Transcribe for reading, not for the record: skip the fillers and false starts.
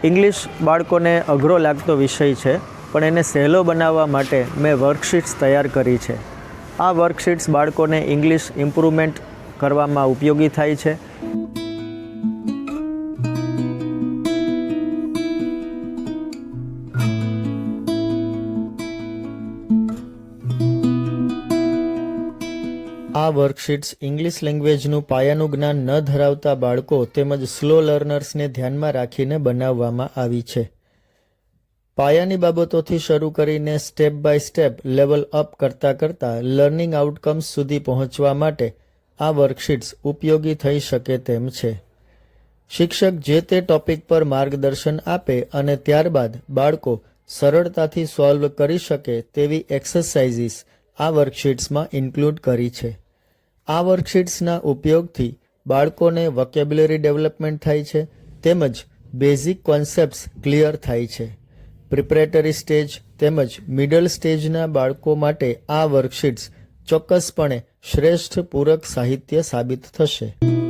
English બાળકોને અઘરો લાગતો વિષય છે, પણ એને સહેલો બનાવવા માટે મેં વર્કશીટ્સ તૈયાર કરી છે. આ વર્કશીટ્સ બાળકોને ઇંગ્લિશ ઇમ્પ્રૂવમેન્ટ કરવામાં ઉપયોગી થાય છે. આ વર્કશીટ્સ ઇંગ્લિશ લેંગ્વેજનું પાયાનું જ્ઞાન ન ધરાવતા બાળકો તેમજ સ્લો લર્નર્સને ધ્યાનમાં રાખીને બનાવવામાં આવી છે. પાયાની બાબતોથી શરૂ કરીને step by step level up કરતાં લર્નિંગ આઉટકમ્સ સુધી પહોંચવા માટે આ વર્કશીટ્સ ઉપયોગી થઈ શકે તેમ છે. શિક્ષક જે તે ટોપિક પર માર્ગદર્શન આપે અને ત્યારબાદ બાળકો સરળતાથી સોલ્વ કરી શકે તેવી એક્સરસાઇઝીસ આ વર્કશીટ્સમાં ઇન્ક્લુડ કરી છે. આ વર્કશીટ્સના ઉપયોગથી બાળકોને વોકેબ્યુલરી ડેવલપમેન્ટ થાય છે તેમજ બેઝિક કોન્સેપ્ટ્સ ક્લિયર થાય છે. પ્રિપરેટરી સ્ટેજ તેમજ મિડલ સ્ટેજના બાળકો માટે આ વર્કશીટ્સ ચોક્કસપણે શ્રેષ્ઠ પૂરક સાહિત્ય સાબિત થશે.